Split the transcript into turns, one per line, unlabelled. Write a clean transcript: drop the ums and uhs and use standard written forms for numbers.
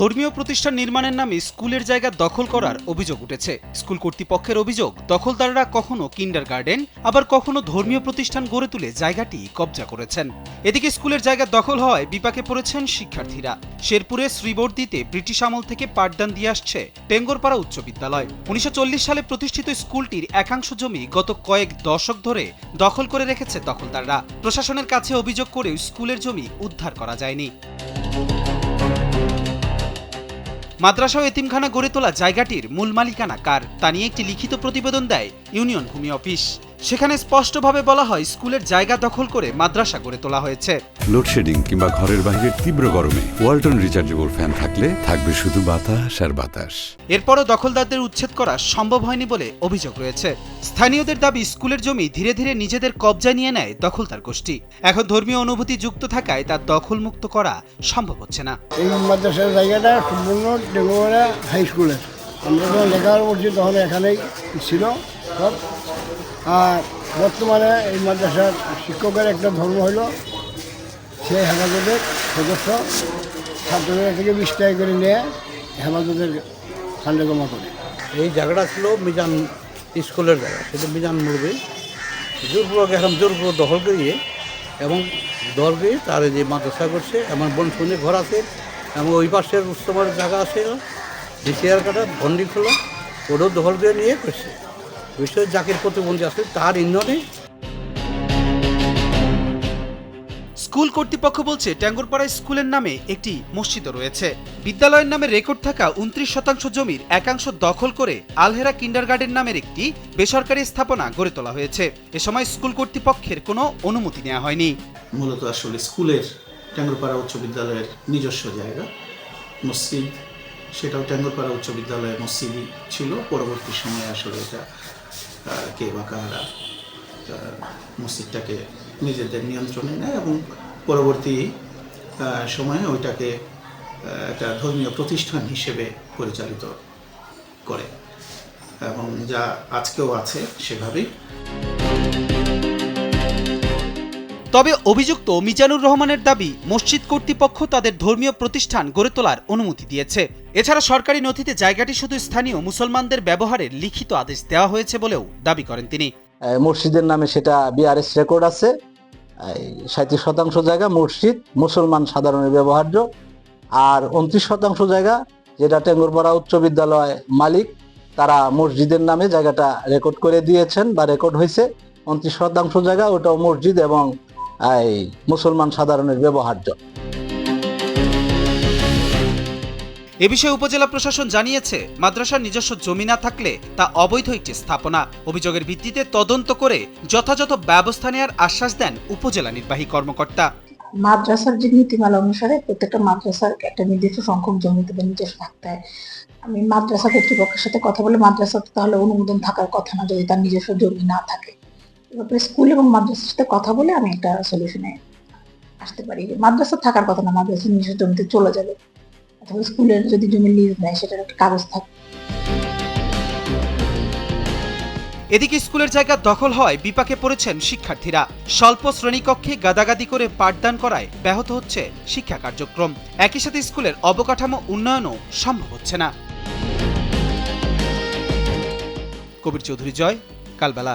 ধর্মীয় প্রতিষ্ঠান নির্মাণের নামে স্কুলের জায়গা দখল করার অভিযোগ উঠেছে। স্কুল কর্তৃপক্ষের অভিযোগ, দখলদাররা কখনো কিন্ডারগার্টেন আবার কখনো ধর্মীয় প্রতিষ্ঠান গড়ে তুলে জায়গাটি কবজা করেছেন। এদিকে স্কুলের জায়গা দখল হওয়ায় বিপাকে পড়েছেন শিক্ষার্থীরা। শেরপুরে শ্রীবর্দীতে ব্রিটিশ আমল থেকে পাঠদান দিয়ে আসছে টেঙ্গরপাড়া উচ্চ বিদ্যালয়। 1940 সালে প্রতিষ্ঠিত স্কুলটির একাংশ জমি গত কয়েক দশক ধরে দখল করে রেখেছে দখলদাররা। প্রশাসনের কাছে অভিযোগ করেও স্কুলের জমি উদ্ধার করা যায়নি। মাদ্রাসা ও এতিমখানা গড়ে তোলা জায়গাটির মূল মালিকানা কার, তা নিয়ে একটি লিখিত প্রতিবেদন দেয় ইউনিয়ন ভূমি অফিস। সেখানে স্পষ্টভাবে বলা হয়, স্কুলের জায়গা দখল করে মাদ্রাসা গড়ে তোলা হয়েছে।
লোডশেডিং কিংবা ঘরের বাইরের তীব্র গরমে ওয়ালটন রিচার্জেবল ফ্যান থাকলে থাকবে শুধু বাতাস আর বাতাস।
এরপরও দখলদারদের উচ্ছেদ করা সম্ভব হয়নি বলে অভিযোগ রয়েছে। স্থানীয়দের দাবি, স্কুলের জমি ধীরে ধীরে নিজেদের কবজায় নিয়ে নেয় দখলদার গোষ্ঠী। এখন ধর্মীয় অনুভূতি যুক্ত থাকায় তার দখলমুক্ত করা সম্ভব হচ্ছে না।
এই মাদ্রাসার জায়গাটা সম্পূর্ণ টেঙ্গরপাড়া হাই স্কুলের। আমরা যখন লেখাপড়া করছি তখন এখানেই ছিল সব। আর বর্তমানে এই মাদ্রাসার শিক্ষকের একটা ধর্ম হইল, সে হেফাজতের সদস্য ছাত্রদের থেকে 20 টাকা করে নিয়ে হেফাজতের ফান্ডে জমা করে।
এই জায়গাটা ছিল মিজান স্কুলের জায়গা, সেটা মিজান মুরবি জোরপূর্বক এখন জোরপূর্বক দখল করিয়ে এবং দল করিয়ে তার যে মাদ্রাসা করছে, এমন বনশুনি ঘর আছে এবং ওই পাশের উৎসবের জায়গা আছে ডিসিআর কাটা ভন্ডি খোলা, ওটাও দখল করে নিয়ে করছে। বিষয় জাকির প্রতিবন্ধী আছে তার ইন্ধনে।
স্কুল কর্তৃপক্ষ বলছে, টেঙ্গরপাড়া স্কুলের নামে একটি মসজিদও রয়েছে। বিদ্যালয়ের নামে রেকর্ড থাকা 29% জমির একাংশ দখল করে আলহেরা কিন্ডারগার্টেন নামের একটি বেসরকারি স্থাপনা গড়ে তোলা হয়েছে। এ সময় স্কুল কর্তৃপক্ষের কোনো অনুমতি নেওয়া হয়নি।
মূলত আসলে স্কুলের টেঙ্গরপাড়া উচ্চ বিদ্যালয়ের নিজস্ব জায়গা, মসজিদ, সেটাও টেঙ্গরপাড়া উচ্চ বিদ্যালয়ের মসজিদই ছিল। পরবর্তী সময়ে আসলে এটা কে বা কারা মসজিদটাকে নিজেদের নিয়ন্ত্রণে নেয় এবং পরবর্তী সময়ে ওইটাকে একটা ধর্মীয় প্রতিষ্ঠান হিসেবে পরিচালিত করে এবং যা আজকেও আছে সেভাবেই।
তবে অভিযুক্ত মিজানুর রহমানের দাবি, মসজিদ কর্তৃপক্ষ তাদের ধর্মীয় প্রতিষ্ঠান গড়ে তোলার অনুমতি দিয়েছে। এছাড়া সরকারি নথিতে জায়গাটি শুধু স্থানীয় মুসলমানদের ব্যবহারের লিখিত আদেশ দেওয়া হয়েছে বলেও দাবি করেন তিনি।
মসজিদের নামে সেটা বিআরএস রেকর্ড আছে। 37% জায়গা মসজিদ মুসলমান সাধারণের ব্যবহার্য, আর 29% জায়গা যেটা টেঙ্গরপাড়া উচ্চ বিদ্যালয় মালিক, তারা মসজিদের নামে জায়গাটা রেকর্ড করে দিয়েছেন বা রেকর্ড হয়েছে। 29% জায়গা ওটাও মসজিদ এবং মুসলমান সাধারণের ব্যবহার্য।
এ বিষয়ে উপজেলা প্রশাসন জানিয়েছে, মাদ্রাসার নিজস্ব জমি না থাকলে তা অবৈধ একটি স্থাপনা। অভিযোগের ভিত্তিতে তদন্ত করে যথাযথ ব্যবস্থা নেওয়ার আশ্বাস দেন উপজেলা নির্বাহী কর্মকর্তা।
মাদ্রাসার যে নীতিমালা অনুসারে প্রত্যেকটা মাদ্রাসার একটা নির্দিষ্ট সংখ্যক জমি তাদের নিজস্ব থাকতে হয়। আমি মাদ্রাসা কর্তৃপক্ষের সাথে কথা বলে, মাদ্রাসাতে তাহলে অনুমোদন থাকার কথা না যদি তার নিজস্ব জমি না থাকে। এভাবে স্কুল এবং মাদ্রাসার সাথে কথা বলে আমি একটা সলিউশনে আসতে পারি। মাদ্রাসা থাকার কথা না, মাদ্রাসার নিজস্ব জমিতে চলে যাবে, অথবা স্কুলের যদি জমি লিজ নেয় সেটার একটা কাগজ থাকে।
এদিকে স্কুলের জায়গা দখল হওয়ায় বিপাকে পড়েছেন শিক্ষার্থীরা। স্বল্প শ্রেণীকক্ষে গাদাগাদি করে পাঠদান করায় ব্যাহত হচ্ছে শিক্ষা কার্যক্রম। একই সাথে স্কুলের অবকাঠামো উন্নয়নও সম্ভব হচ্ছে না। কবির চৌধুরী, জয়, কালবেলা।